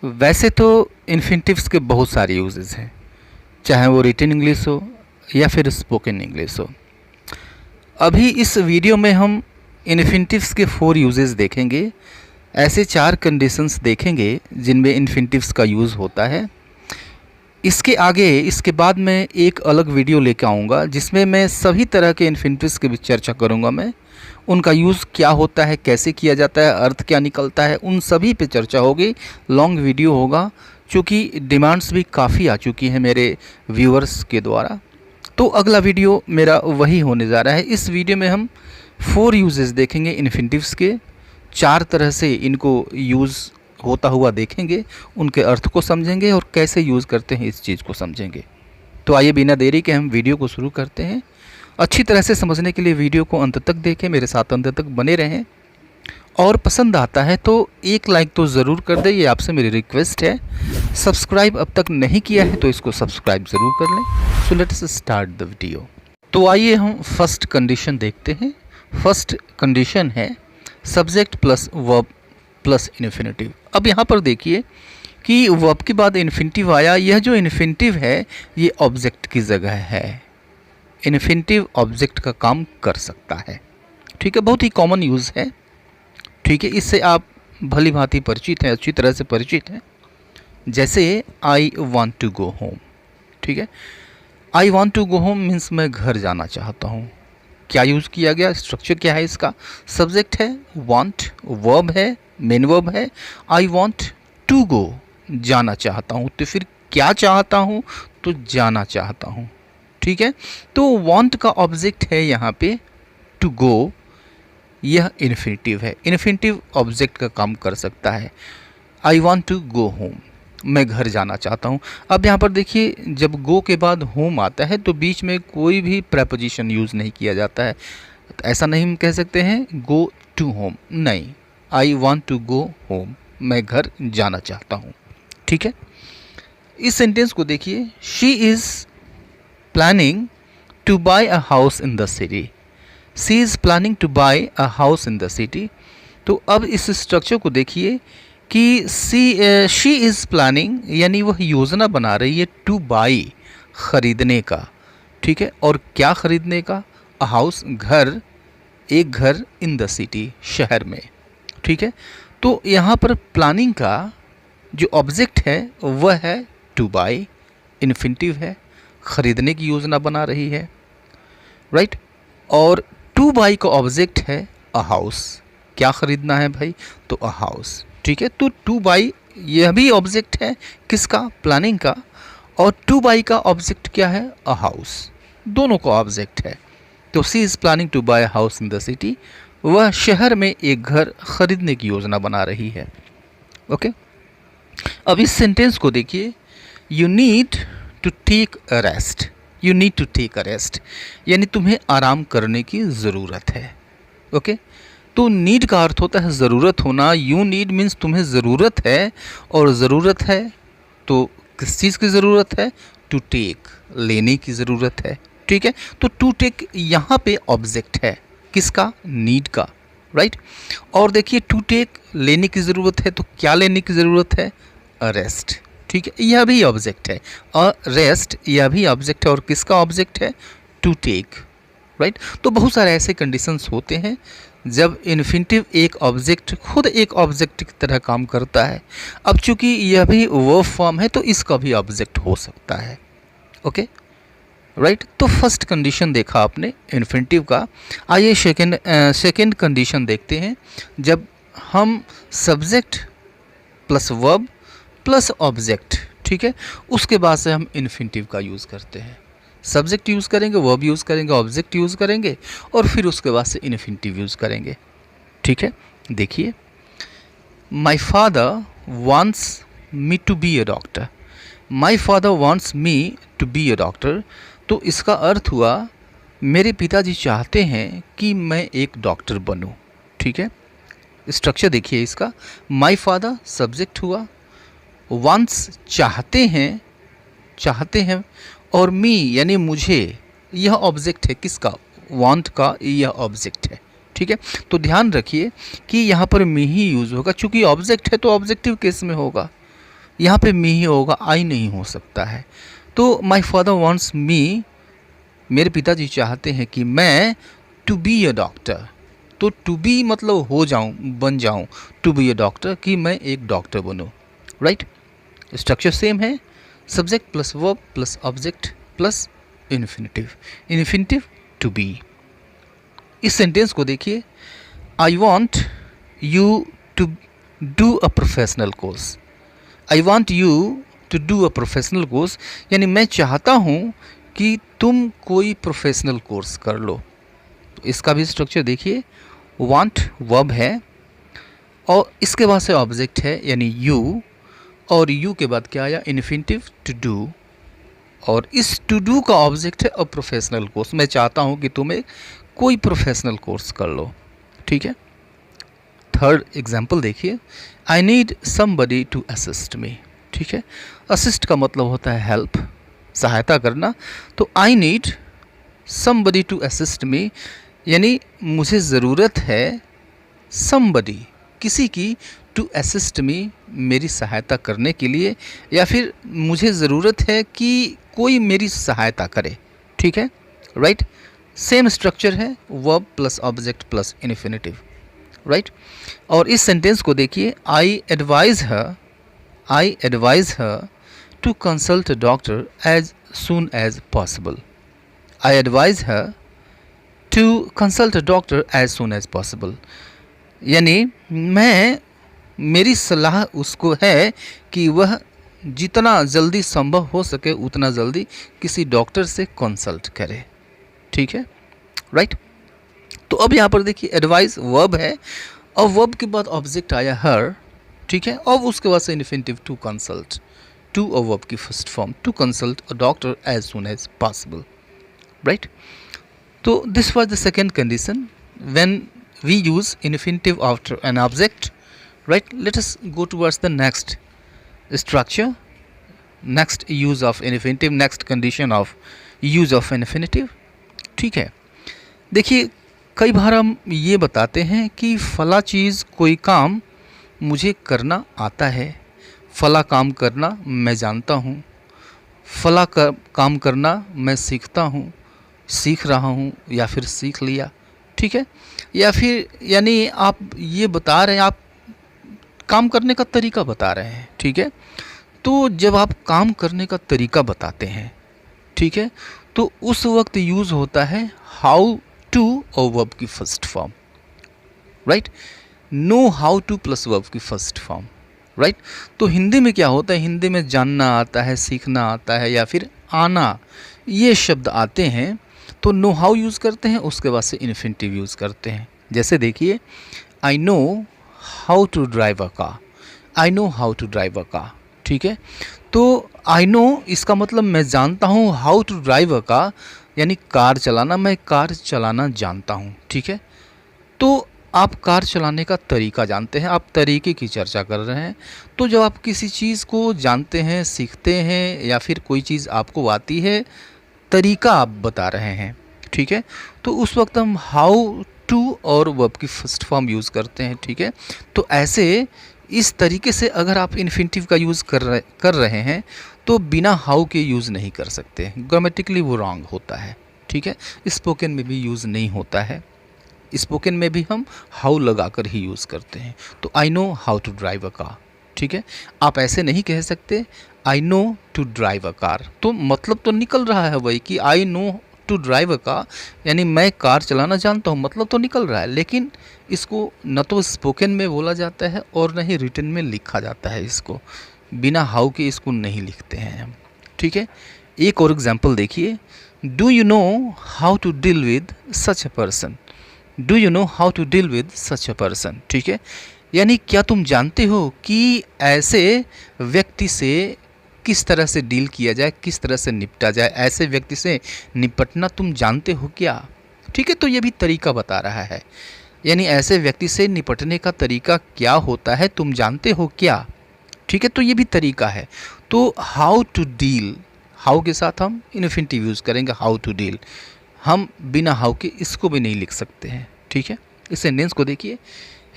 वैसे तो इन्फिनेटिव्स के बहुत सारे यूजेस हैं, चाहे वो रिटन इंग्लिश हो या फिर स्पोकन इंग्लिश हो। अभी इस वीडियो में हम इन्फिनेटिव्स के 4 यूजेस देखेंगे। ऐसे 4 कंडीशंस देखेंगे जिनमें इन्फिनेटिव्स का यूज़ होता है। इसके बाद मैं एक अलग वीडियो लेकर आऊँगा जिसमें मैं सभी तरह के इन्फिनेटिव्स की भी चर्चा करूँगा। मैं उनका यूज़ क्या होता है, कैसे किया जाता है, अर्थ क्या निकलता है, उन सभी पे चर्चा होगी। लॉन्ग वीडियो होगा क्योंकि डिमांड्स भी काफ़ी आ चुकी हैं मेरे व्यूअर्स के द्वारा। तो अगला वीडियो मेरा वही होने जा रहा है। इस वीडियो में हम 4 यूजेस देखेंगे इन्फिनेटिव्स के। 4 तरह से इनको यूज़ होता हुआ देखेंगे, उनके अर्थ को समझेंगे और कैसे यूज़ करते हैं इस चीज़ को समझेंगे। तो आइए बिना देरी के हम वीडियो को शुरू करते हैं। अच्छी तरह से समझने के लिए वीडियो को अंत तक देखें, मेरे साथ अंत तक बने रहें। और पसंद आता है तो एक लाइक तो ज़रूर कर दें, ये आपसे मेरी रिक्वेस्ट है। सब्सक्राइब अब तक नहीं किया है तो इसको सब्सक्राइब ज़रूर कर लें। So let's start the video. तो आइए हम फर्स्ट कंडीशन देखते हैं। फर्स्ट कंडीशन है subject plus verb plus infinitive. अब यहाँ पर देखिए कि वर्ब के बाद इन्फिनेटिव आया। यह जो इन्फिनेटिव है ये ऑब्जेक्ट की जगह है। इन्फिनेटिव ऑब्जेक्ट का काम कर सकता है, ठीक है। बहुत ही कॉमन यूज़ है, ठीक है। इससे आप भली भांति परिचित हैं, अच्छी तरह से परिचित हैं। जैसे I want to go home, ठीक है। I want to go home means मैं घर जाना चाहता हूँ। क्या यूज़ किया गया, स्ट्रक्चर क्या है इसका? सब्जेक्ट है वॉन्ट, वर्ब है, मेन वर्ब है। आई वॉन्ट टू गो, जाना चाहता हूँ। तो फिर क्या चाहता हूँ? तो जाना चाहता हूँ, ठीक है। तो वॉन्ट का ऑब्जेक्ट है यहाँ पे टू गो, यह इन्फिनेटिव है। इन्फिनेटिव ऑब्जेक्ट का काम कर सकता है। I want to go home, मैं घर जाना चाहता हूँ। अब यहाँ पर देखिए जब गो के बाद होम आता है तो बीच में कोई भी प्रेपोजिशन यूज़ नहीं किया जाता है। तो ऐसा नहीं हम कह सकते हैं गो टू होम, नहीं, I want to go home, मैं घर जाना चाहता हूँ, ठीक है। इस सेंटेंस को देखिए, she is planning to buy a house in the city. She is planning to buy a house in the city. तो अब इस स्ट्रक्चर को देखिए कि शी इज़ प्लानिंग यानी वह योजना बना रही है टू बाई, ख़रीदने का, ठीक है। और क्या ख़रीदने का? अ हाउस, घर, एक घर, इन द सिटी, शहर में, ठीक है। तो यहाँ पर प्लानिंग का जो ऑब्जेक्ट है वह है टू बाई, इन्फिनेटिव है, ख़रीदने की योजना बना रही है, राइट। और टू बाई का ऑब्जेक्ट है अ हाउस, क्या ख़रीदना है भाई? तो अ हाउस, ठीक है। तो टू बाई यह भी ऑब्जेक्ट है किसका? प्लानिंग का। और टू बाई का ऑब्जेक्ट क्या है? अ हाउस, दोनों का ऑब्जेक्ट है। तो she is planning to buy house in the city, वह शहर में एक घर खरीदने की योजना बना रही है, ओके। अब इस सेंटेंस को देखिए, you need to take a rest. You need to take a rest यानी तुम्हें आराम करने की ज़रूरत है, ओके। तो नीड का अर्थ होता है ज़रूरत होना। यू नीड मीन्स तुम्हें ज़रूरत है, और ज़रूरत है तो किस चीज़ की ज़रूरत है? टू टेक, लेने की ज़रूरत है, ठीक है। तो टू टेक यहाँ पे ऑब्जेक्ट है किसका? नीड का, राइट। और देखिए टू टेक लेने की ज़रूरत है, तो क्या लेने की ज़रूरत है? अ रेस्ट, ठीक है। यह भी ऑब्जेक्ट है, अ रेस्ट यह भी ऑब्जेक्ट है। और किसका ऑब्जेक्ट है? To take, right. तो बहुत सारे ऐसे कंडीशंस होते हैं जब इन्फिनेटिव एक ऑब्जेक्ट खुद एक ऑब्जेक्ट की तरह काम करता है। अब चूंकि यह भी वर्ब फॉर्म है तो इसका भी ऑब्जेक्ट हो सकता है, ओके, राइट। तो फर्स्ट कंडीशन देखा आपने इन्फिनेटिव का। आइए सेकेंड कंडीशन देखते हैं। जब हम subject plus verb plus object, ठीक है, उसके बाद से हम इन्फिनेटिव का यूज़ करते हैं। सब्जेक्ट यूज़ करेंगे, वर्ब यूज़ करेंगे, ऑब्जेक्ट यूज़ करेंगे और फिर उसके बाद से इन्फिनेटिव यूज़ करेंगे, ठीक है। देखिए, my father wants me to be a doctor. My father wants me to be a doctor. तो इसका अर्थ हुआ मेरे पिताजी चाहते हैं कि मैं एक डॉक्टर बनूं, ठीक है। स्ट्रक्चर देखिए इसका, माई फादर सब्जेक्ट हुआ, वांट्स चाहते हैं, और मी यानी मुझे, यह ऑब्जेक्ट है किसका? वांट का, यह ऑब्जेक्ट है, ठीक है। तो ध्यान रखिए कि यहाँ पर मी ही यूज़ होगा, चूँकि ऑब्जेक्ट है तो ऑब्जेक्टिव केस में होगा, यहाँ पे मी ही होगा, आई नहीं हो सकता है। तो माई फादर वॉन्ट्स मी, मेरे पिताजी चाहते हैं कि मैं टू बी अ डॉक्टर। तो टू बी मतलब हो जाऊँ, बन जाऊँ, टू बी अ डॉक्टर कि मैं एक डॉक्टर बनूँ, राइट। स्ट्रक्चर सेम है, subject plus verb plus object plus infinitive, infinitive to be. इस सेंटेंस को देखिए, I want you to do a professional course. I want you to do a professional course, यानी मैं चाहता हूँ कि तुम कोई प्रोफेशनल कोर्स कर लो। तो इसका भी स्ट्रक्चर देखिए, वांट वर्ब है और इसके बाद से ऑब्जेक्ट है यानी यू, और यू के बाद क्या आया, इन्फिनिटिव टू डू, और इस टू डू का ऑब्जेक्ट है अ प्रोफेशनल कोर्स। मैं चाहता हूँ कि तुम एक कोई प्रोफेशनल कोर्स कर लो, ठीक है। थर्ड एग्जाम्पल देखिए, I need somebody to assist me, ठीक है। असिस्ट का मतलब होता है हेल्प, सहायता करना। तो I need somebody to assist me, यानी मुझे ज़रूरत है समबडी, किसी की, टू असिस्ट मी, मेरी सहायता करने के लिए, या फिर मुझे ज़रूरत है कि कोई मेरी सहायता करे, ठीक है, राइट। सेम स्ट्रक्चर है, verb plus object plus infinitive, right. और इस सेंटेंस को देखिए, I advise her to consult a doctor as soon as possible. I advise her to consult a doctor as soon as possible, यानी मेरी सलाह उसको है कि वह जितना जल्दी संभव हो सके उतना जल्दी किसी डॉक्टर से कंसल्ट करे, ठीक है, राइट। तो अब यहाँ पर देखिए, एडवाइस वर्ब है और वर्ब के बाद ऑब्जेक्ट आया हर, ठीक है, और उसके बाद से इन्फिनिटिव टू कंसल्ट, टू और वर्ब की first form, to consult a doctor as soon as possible, right. तो this was the second condition when we use infinitive after an object, right. Let us go towards the next structure, next use of infinitive, next condition of use of infinitive, ठीक है। देखिए, कई बार हम ये बताते हैं कि फला चीज़, कोई काम मुझे करना आता है, फला काम करना मैं जानता हूँ, फला काम करना मैं सीखता हूँ, सीख रहा हूँ, या फिर सीख लिया, ठीक है। या फिर यानी आप ये बता रहे हैं, आप काम करने का तरीका बता रहे हैं, ठीक है। तो जब आप काम करने का तरीका बताते हैं, ठीक है, तो उस वक्त यूज़ होता है हाउ टू और वर्ब की first form, right. No how two plus verb की फर्स्ट फॉर्म, राइट। तो हिंदी में क्या होता है, हिंदी में जानना आता है, सीखना आता है, या फिर आना, ये शब्द आते हैं तो नो हाउ यूज़ करते हैं, उसके बाद से इन्फिनिटिव यूज़ करते हैं। जैसे देखिए, I know how to drive a car, I know how to drive a car, ठीक है। तो आई नो इसका मतलब मैं जानता हूँ, how to drive a car यानी कार चलाना, मैं कार चलाना जानता हूँ, ठीक है। तो आप कार चलाने का तरीका जानते हैं, आप तरीके की चर्चा कर रहे हैं। तो जब आप किसी चीज़ को जानते हैं, सीखते हैं, या फिर कोई चीज़ आपको आती है, तरीका आप बता रहे हैं, ठीक है, तो उस वक्त हम हाउ टू और वर्ब की फर्स्ट फॉर्म यूज़ करते हैं, ठीक है। तो ऐसे इस तरीके से अगर आप इन्फिनिटिव का यूज़ कर रहे हैं तो बिना हाउ के यूज़ नहीं कर सकते, ग्रामेटिकली वो रॉन्ग होता है, ठीक है। स्पोकन में भी यूज़ नहीं होता है, स्पोकन में भी हम हाउ लगाकर ही यूज़ करते हैं। तो I know how to drive a car, ठीक है। आप ऐसे नहीं कह सकते I know to drive a car, तो मतलब तो निकल रहा है वही कि I know to drive a car, यानी मैं कार चलाना जानता हूँ, मतलब तो निकल रहा है। लेकिन इसको न तो स्पोकन में बोला जाता है और न ही रिटन में लिखा जाता है, इसको बिना हाउ के इसको नहीं लिखते हैं हम, ठीक है। एक और एग्जाम्पल देखिए, do you know how to deal with such a person, do you know how to deal with such a person, ठीक है। यानी क्या तुम जानते हो कि ऐसे व्यक्ति से किस तरह से डील किया जाए, किस तरह से निपटा जाए, ऐसे व्यक्ति से निपटना तुम जानते हो क्या, ठीक है। तो ये भी तरीका बता रहा है, यानी ऐसे व्यक्ति से निपटने का तरीका क्या होता है, तुम जानते हो क्या, ठीक है। तो ये भी तरीका है। तो हाउ टू डील, हाउ के साथ हम इन्फिनिटिव यूज़ करेंगे, हाउ टू डील, हम बिना हाउ के इसको भी नहीं लिख सकते हैं, ठीक है। इस सेंटेंस को देखिए,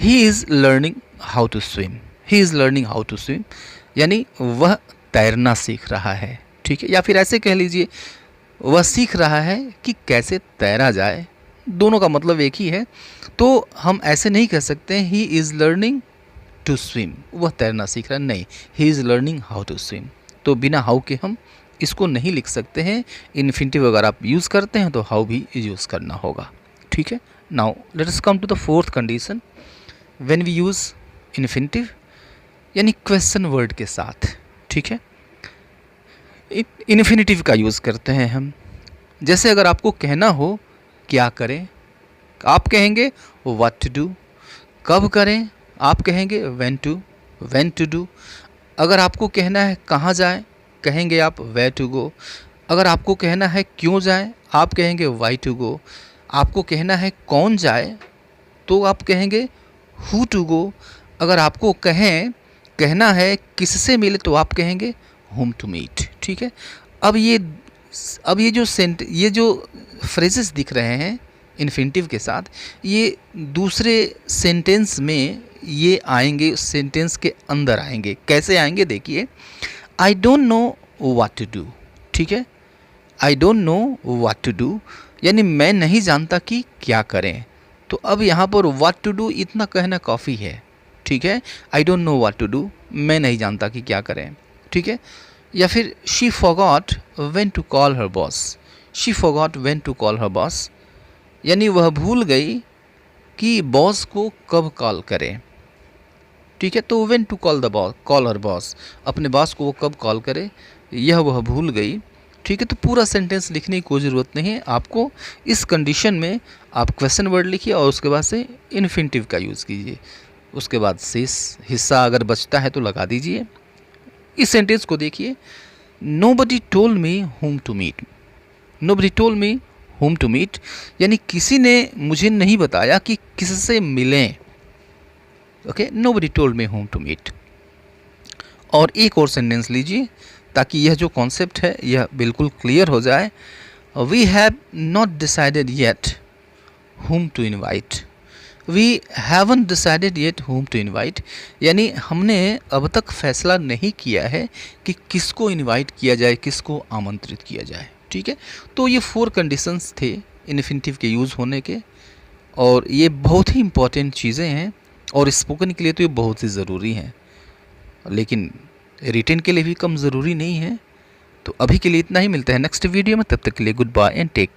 he is learning how to swim, he is learning how to swim. यानी वह तैरना सीख रहा है, ठीक है। या फिर ऐसे कह लीजिए वह सीख रहा है कि कैसे तैरा जाए, दोनों का मतलब एक ही है। तो हम ऐसे नहीं कह सकते he is learning to swim, वह तैरना सीख रहा है, नहीं, he is learning how to swim. तो बिना हाउ के हम इसको नहीं लिख सकते हैं। इन्फिनिटिव अगर आप यूज़ करते हैं तो हाउ भी यूज़ करना होगा, ठीक है। Now let us come to the fourth condition, when we use infinitive यानी क्वेश्चन वर्ड के साथ, ठीक है। इन्फिनिटिव का यूज़ करते हैं हम। जैसे अगर आपको कहना हो क्या करें, आप कहेंगे व्हाट टू डू। कब करें, आप कहेंगे व्हेन टू डू। अगर आपको कहना है कहाँ जाएं, कहेंगे आप वेयर टू गो। अगर आपको कहना है क्यों जाएं, आप कहेंगे वाई टू गो। आपको कहना है कौन जाए, तो आप कहेंगे हु टू गो। अगर आपको कहना है किससे मिले, तो आप कहेंगे whom टू मीट, ठीक है। अब ये जो फ्रेजेस दिख रहे हैं इन्फिनिटिव के साथ, ये दूसरे सेंटेंस में ये आएंगे, सेंटेंस के अंदर आएंगे। कैसे आएंगे देखिए, I don't know what to do, ठीक है। I don't know what to do यानी मैं नहीं जानता कि क्या करें। तो अब यहाँ पर व्हाट टू डू इतना कहना काफ़ी है, ठीक है। I don't know what to do, मैं नहीं जानता कि क्या करें, ठीक है। या फिर she forgot when to call her boss. She forgot when to call her boss यानी वह भूल गई कि बॉस को कब कॉल करें, ठीक है। तो when to call her boss, अपने बॉस को वो कब कॉल करे, यह वह भूल गई, ठीक है। तो पूरा सेंटेंस लिखने की कोई ज़रूरत नहीं है आपको। इस कंडीशन में आप क्वेश्चन वर्ड लिखिए और उसके बाद से इन्फिनिटिव का यूज़ कीजिए। उसके बाद शेष हिस्सा अगर बचता है तो लगा दीजिए। इस सेंटेंस को देखिए, nobody told me whom to meet. Nobody told me whom to meet यानी किसी ने मुझे नहीं बताया कि किससे मिलें, okay. Nobody told me whom to meet. और एक और सेंटेंस लीजिए ताकि यह जो कॉन्सेप्ट है यह बिल्कुल क्लियर हो जाए। We have not decided yet whom to invite. We haven't decided yet whom to invite यानी हमने अब तक फैसला नहीं किया है कि किसको इनवाइट किया जाए, किसको आमंत्रित किया जाए, ठीक है। तो ये 4 कंडीशंस थे इन्फिनिटिव के यूज़ होने के, और ये बहुत ही इम्पॉर्टेंट चीज़ें हैं और स्पोकन के लिए तो ये बहुत ही ज़रूरी हैं, लेकिन रिटन के लिए भी कम ज़रूरी नहीं है। तो अभी के लिए इतना ही, मिलता है नेक्स्ट वीडियो में, तब तक के लिए goodbye and take care.